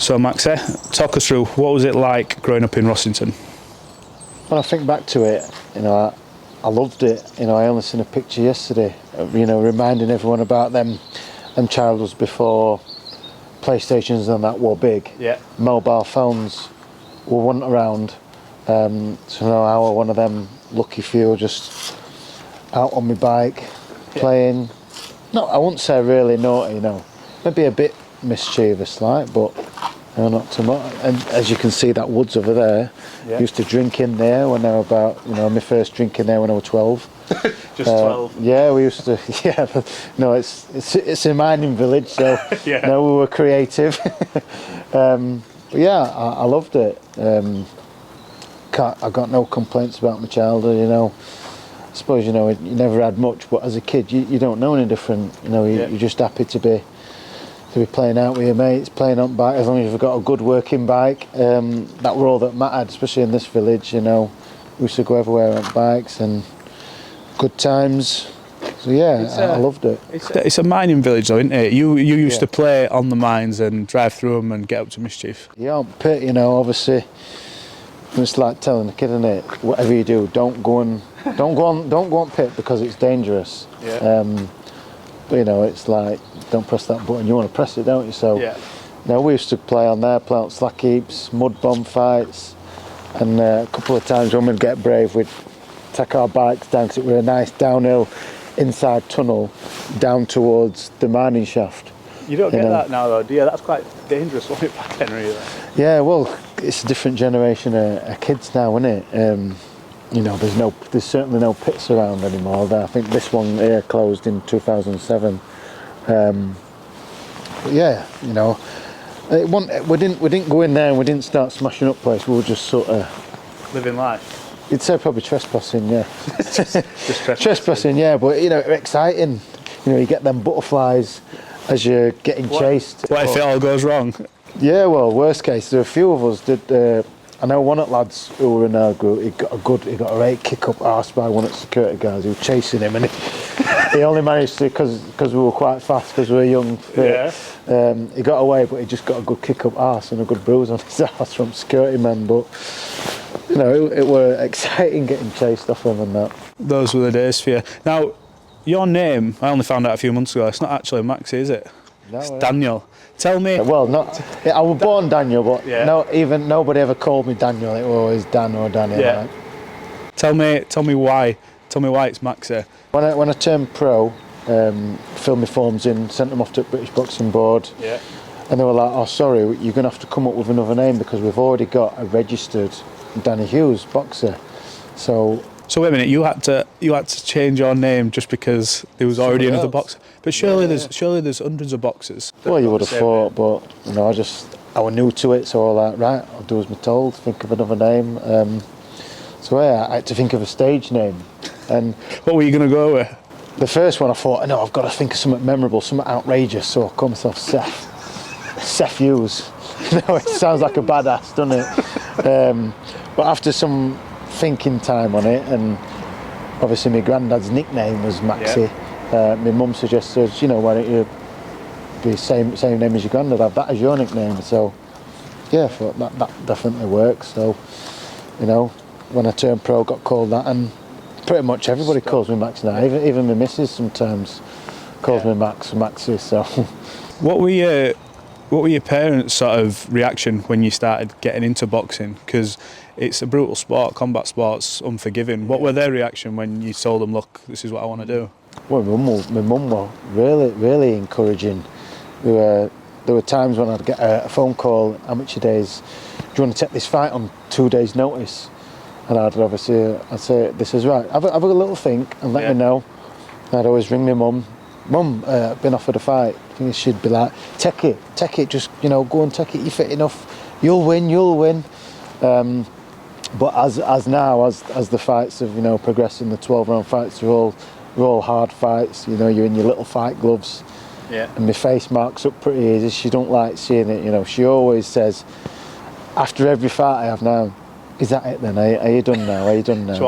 So Maxi, talk us through, what was it like growing up in Rossington? When I think back to it, you know, I loved it. You know, I only seen a picture yesterday, you know, reminding everyone about them childhoods before PlayStations and that were big. Yeah. Mobile phones weren't around. So now I was one of them lucky few, just out on my bike, playing. No, I wouldn't say really naughty, you know. Maybe a bit mischievous like, but no, not too much. And as you can see, that woods over there, used to drink in there when I was about, you know, my first drink in there when I was 12. Just 12? Yeah, we used to, no, it's a mining village, so no, we were creative. But yeah, I loved it. I got no complaints about my childhood, you know. I suppose, you know, you never had much, but as a kid, you don't know any different. You know, you're just happy to be playing out with your mates, playing on bike, as long as you've got a good working bike. That were all that mattered, especially in this village, you know. We used to go everywhere on bikes and good times. So yeah, I loved it. It's a mining village though, isn't it? You used to play on the mines and drive through them and get up to mischief. Yeah, on pit, you know, obviously. It's like telling a kid, isn't it? Whatever you do, don't go on pit because it's dangerous. Yeah. But you know, it's like, don't press that button. You want to press it, don't you? So, you know, we used to play on there, play on slack heaps, mud bomb fights, and a couple of times when we'd get brave, we'd take our bikes down because it was a nice downhill inside tunnel down towards the mining shaft. You don't get that now though, do you? That's quite dangerous, wasn't it, back then, really? Yeah, well, it's a different generation of kids now, isn't it? You know, there's certainly no pits around anymore. I think this one here closed in 2007. But yeah, you know, we didn't go in there and we didn't start smashing up places. We were just sort of living life. You'd say probably trespassing, yeah. just trespassing, yeah. But you know, exciting. You know, you get them butterflies as you're getting chased. What if it all goes wrong? Yeah, well, worst case, there were a few of us did. I know one of the lads who were in our group, he got a right kick up arse by one of the security guards who was chasing him, and he only managed to, because we were quite fast, because we were young. He got away, but he just got a good kick up arse and a good bruise on his arse from security man. But you know, it were exciting getting chased off him and that. Those were the days for you. Now, your name, I only found out a few months ago. It's not actually Maxi, is it? No, it's Daniel. Tell me. Well, not. I was born Daniel, but nobody ever called me Daniel. It was always Dan or Daniel. Yeah. Right? Tell me why. Tell me why it's Maxi. When I turned pro, filled my forms in, sent them off to the British Boxing Board. Yeah. And they were like, "Oh, sorry, you're going to have to come up with another name because we've already got a registered Danny Hughes boxer." So wait a minute, you had to change your name just because there was already another boxer. But surely there's hundreds of boxers. Well, you would have thought, but you know, I was new to it, so I was like, right, I'll do as I'm told. Think of another name. So yeah, I had to think of a stage name. And what were you going to go with? The first one I thought, no, I've got to think of something memorable, something outrageous. So I called myself Seth Hughes. You know, it sounds like a badass, doesn't it? But after some thinking time on it, and obviously my granddad's nickname was Maxi. My mum suggested, you know, why don't you be same name as your granddad, have that as your nickname. So yeah, I thought that definitely works. So, you know, when I turned pro, got called that, and pretty much everybody calls me Max now. Even my missus sometimes calls me Maxi. So what were your parents' sort of reaction when you started getting into boxing? Because it's a brutal sport, combat sport's unforgiving. What were their reaction when you told them, look, this is what I want to do? Well, my mum was really encouraging. There were times when I'd get a phone call, amateur days, do you want to take this fight on 2 days' notice? And I'd say, this is right. Have a little think and let me know. I'd always ring my mum. Mum, been offered a fight. I think she'd be like, take it, just, you know, go and take it, you're fit enough, you'll win. But as the fights have, you know, progressing, the 12-round fights are all hard fights. You know, you're in your little fight gloves. Yeah. And my face marks up pretty easy. She don't like seeing it, you know. She always says, after every fight I have now, is that it then? Are you done now? Are you done now? She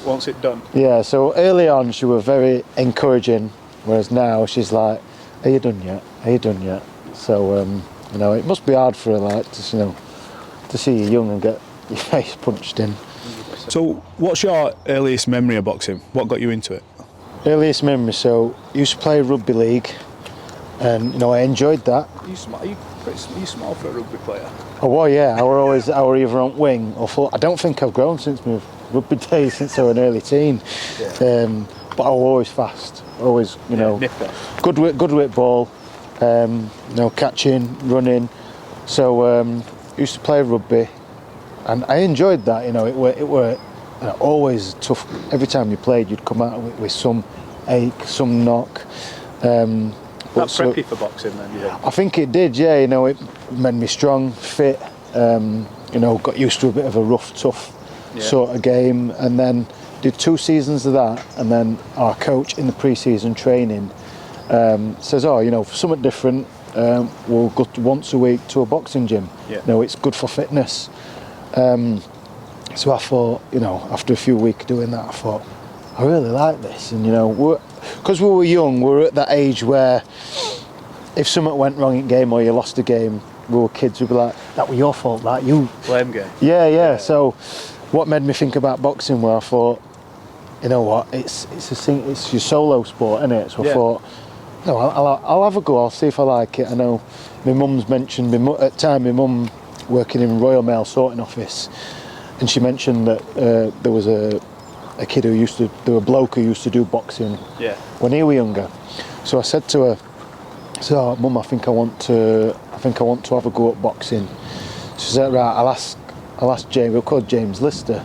wants it done. Yeah, so early on she was very encouraging, whereas now she's like, are you done yet? Are you done yet? So, You know, it must be hard for her, like, to see you young and get your face punched in. So, what's your earliest memory of boxing? What got you into it? Earliest memory, so I used to play rugby league, and I enjoyed that. Are you small for a rugby player? Oh, well, yeah, I were either on wing or full. I don't think I've grown since my rugby days, since I was an early teen. Yeah. But I was always fast, always, nipper. good with ball, catching, running. So used to play rugby, and I enjoyed that. It were always tough. Every time you played, you'd come out with some ache, some knock. That preppy for boxing then, yeah? I think it did, yeah. It made me strong, fit. Got used to a bit of a rough, tough sort of game, and then did 2 seasons of that. And then our coach in the pre-season training says, for something different, we'll go once a week to a boxing gym. Yeah. It's good for fitness. So I thought, after a few weeks doing that, I thought, I really like this. And, because we were young, we were at that age where if something went wrong in game or you lost a game, we were kids, we'd be like, that was your fault, that you... Blame game. Yeah. So what made me think about boxing, where I thought, you know what, it's your solo sport, isn't it? So I thought, no, I'll have a go, I'll see if I like it. I know my mum's mentioned, at the time my mum working in Royal Mail sorting office, and she mentioned that there was a kid there was a bloke who used to do boxing when he was younger. So I said to her, Mum, I think I want to have a go at boxing. She said, right, I'll ask James, we'll call James Lister.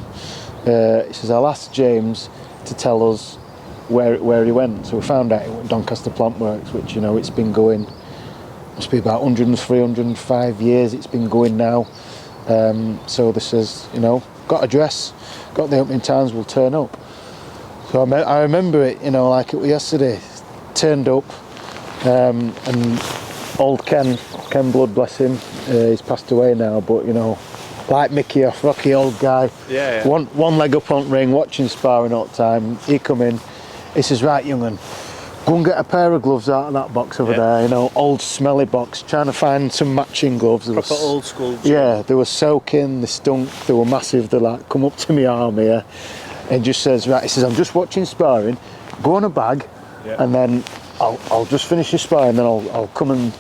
He says, I'll ask James to tell us where he went. So we found out it went Doncaster Plant Works, which, it's been going, must be about 103, 105 years it's been going now. So this is, got a dress, got the opening times, we'll turn up. So I remember it, like it was yesterday. Turned up, and old Ken Blood, bless him, he's passed away now, but like Mickey off Rocky, old guy. Yeah. One leg up on ring, watching sparring all the time. He come in, he says, right, young'un, go and get a pair of gloves out of that box over there, old smelly box, trying to find some matching gloves. Proper old school gym. Yeah, they were soaking, they stunk, they were massive, they like come up to my arm here, and just says, right, he says, I'm just watching sparring, go on a bag, and then I'll just finish your sparring, then I'll come and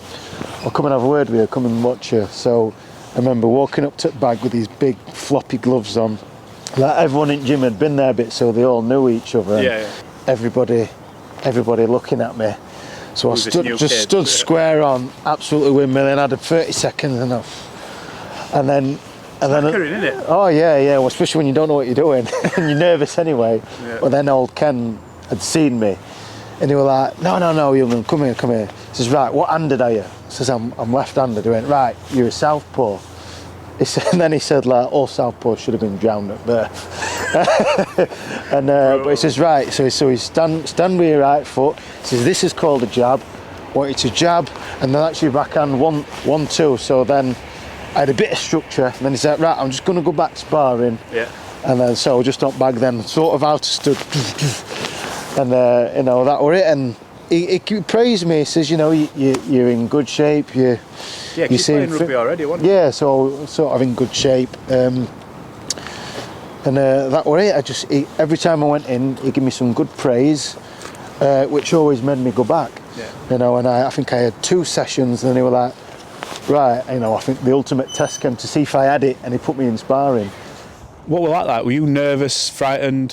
have a word with you, come and watch you. So I remember walking up to the bag with these big floppy gloves on. Like everyone in the gym had been there a bit, so they all knew each other. Yeah. Everybody looking at me. So I stood square on, absolutely windmilling. I had 30 seconds and then Isn't it? Oh yeah, well, especially when you don't know what you're doing and you're nervous anyway. Yeah. But then old Ken had seen me, and he was like, no, young'un, come here. He says, right, what handed are you? He says, I'm left-handed. He went, right, you're a southpaw. He said, and then he said, like, all southpaws should have been drowned at birth. And but he says, right, so he stand with your right foot. He says, this is called a jab. I want you to jab, and then that's your backhand, 1, 2. So then I had a bit of structure, and then he said, right, I'm just going to go back sparring. Yeah. And then so just on back then, sort of out stood. And that were it. And he praised me. He says, you're in good shape. You playing rugby already, weren't you? Yeah, so sort of in good shape. And that were it. Every time I went in, he gave me some good praise, which always made me go back. Yeah. And I think I had 2 sessions, and then he were like, right, I think the ultimate test came to see if I had it, and he put me in sparring. What was that like? Were you nervous, frightened?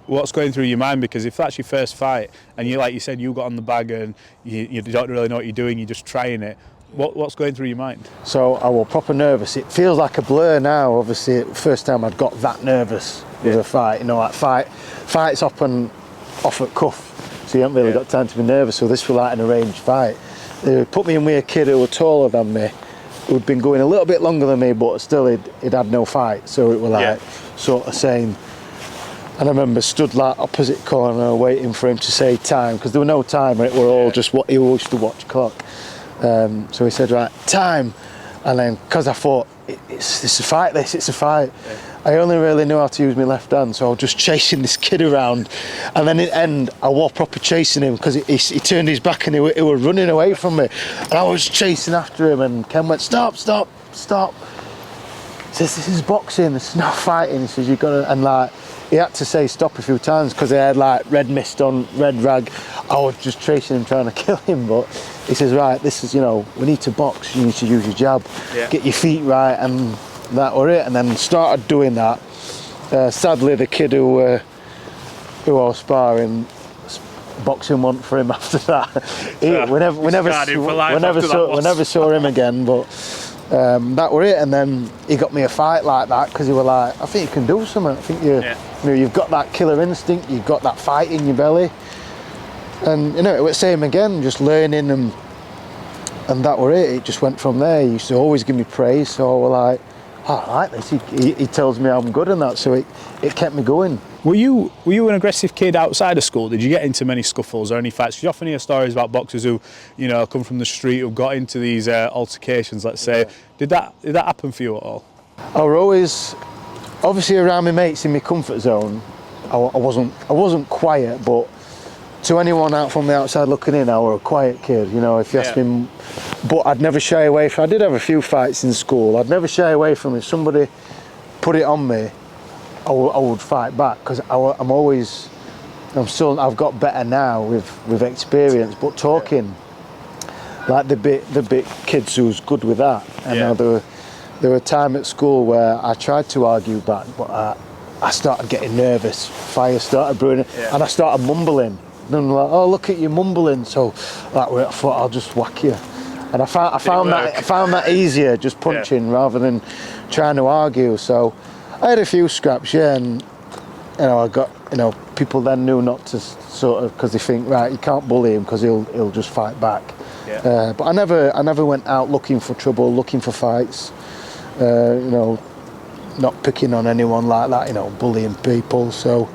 What's going through your mind? Because if that's your first fight, and like you said, you got on the bag and you don't really know what you're doing, you're just trying it. What's going through your mind? So I was proper nervous. It feels like a blur now. Obviously, first time I'd got that nervous with a fight. Like fights off at cuff, so you haven't really got time to be nervous. So this was like an arranged fight. They put me in with a kid who was taller than me, who'd been going a little bit longer than me, but still he'd had no fight. So it was like sort of saying. And I remember stood like opposite corner waiting for him to say time, because there was no timer. It were all just what he used to watch clock. So he said, right, time. And then, because I thought, it's a fight, it's a fight. Yeah. I only really knew how to use my left hand, so I was just chasing this kid around, and then in the end I was proper chasing him because he turned his back and he was running away from me, and I was chasing after him, and Ken went, stop. He says, this is boxing, it's not fighting. He says, you gotta, and like, he had to say stop a few times because he had like red mist on, red rag. I was just chasing him, trying to kill him, but he says, right, this is, we need to box, you need to use your jab, get your feet right, and that were it. And then started doing that. Sadly, the kid who I was sparring, boxing went for him after that. We never saw him again, but that were it. And then he got me a fight like that because he was like, I think you can do something. I think you've got that killer instinct, you've got that fight in your belly. And it was the same again, just learning, and that were it. It just went from there. He used to always give me praise, so I was like, I like this. He tells me I'm good and that, so it kept me going. Were you an aggressive kid outside of school? Did you get into many scuffles or any fights? You often hear stories about boxers who, come from the street, who got into these altercations, let's say. Did that happen for you at all? I was always, obviously around my mates in my comfort zone. I wasn't quiet, but to anyone out from the outside looking in, I was a quiet kid. If you asked me, but I'd never shy away from. I did have a few fights in school. I'd never shy away from it. If somebody put it on me, I would fight back because I've got better now with experience. But talking, like the bit kids who's good with that. And there were time at school where I tried to argue back, but I started getting nervous. Fire started brewing, and I started mumbling. And I'm like, oh, look at you mumbling. So I thought I'll just whack you. And I found that easier, just punching rather than trying to argue. So I had a few scraps, and I got, people then knew not to sort of, because they think, right, you can't bully him because he'll just fight back. But I never went out looking for trouble, looking for fights. Not picking on anyone like that, bullying people. So.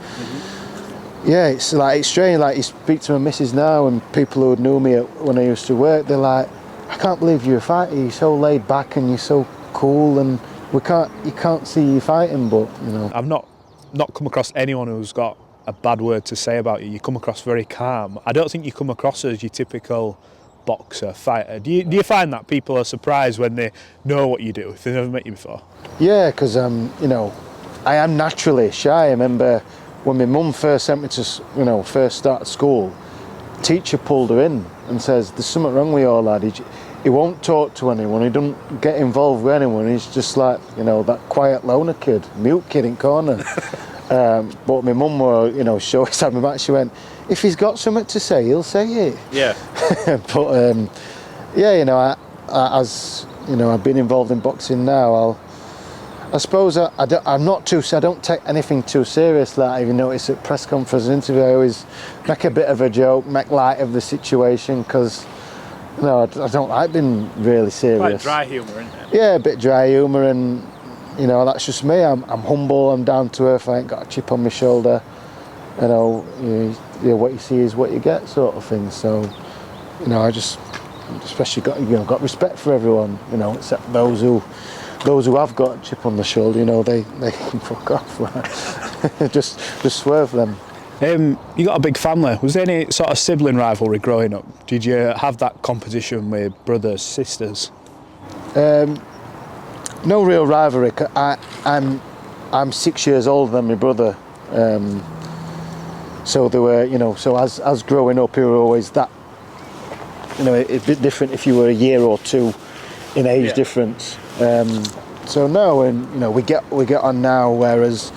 Yeah, it's strange. Like, you speak to my missus now, and people who knew me when I used to work, they're like, I can't believe you're a fighter. You're so laid back and you're so cool, and you can't see you fighting. But I've not come across anyone who's got a bad word to say about you. You come across very calm. I don't think you come across as your typical boxer, fighter. Do you find that people are surprised when they know what you do if they've never met you before? Yeah, because I am naturally shy. I remember when my mum first sent me to, first started school, teacher pulled her in and says, there's something wrong with your lad. He won't talk to anyone, he doesn't get involved with anyone, he's just like, that quiet loner kid, mute kid in corner. But my mum were, she always had me back. She went, if he's got something to say, he'll say it. Yeah. But, as, I've been involved in boxing now, I suppose I don't take anything too serious. That if you notice at press conference interview, I always make a bit of a joke, make light of the situation, because I don't like being really serious. Quite dry humour, isn't it? Yeah, a bit dry humour, and that's just me. I'm humble, I'm down to earth. I ain't got a chip on my shoulder. What you see is what you get, sort of thing. So, I just especially got respect for everyone. Except those who have got a chip on the shoulder, they can fuck off. just swerve them. You got a big family. Was there any sort of sibling rivalry growing up? Did you have that competition with brothers, sisters? No real rivalry. I'm 6 years older than my brother. So there were, so as growing up, you were always that. It's a bit different if you were a year or two in age difference. So no, and we get on now. Whereas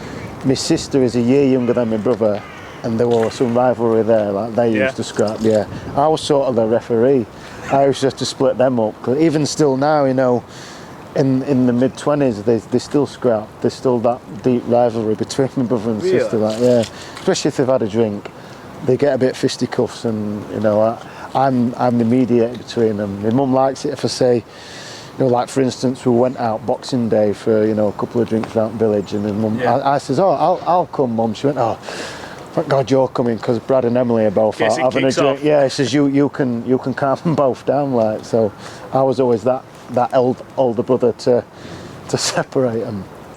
my sister is a year younger than my brother, and there was some rivalry there. Like they used to scrap. Yeah, I was sort of the referee. I used to have to split them up. 'Cause even still now, in the mid-20s, they still scrap. There's still that deep rivalry between my brother and sister. Like, especially if they've had a drink, they get a bit fisticuffs, and I'm the mediator between them. My mum likes it if I say, like for instance, we went out Boxing Day for a couple of drinks around the village, and my mum, I says, oh, I'll come, Mum. She went, oh, thank God you're coming, because Brad and Emily are both out having a drink. Off. Yeah, she says you can calm them both down, like. So I was always that older brother to separate them.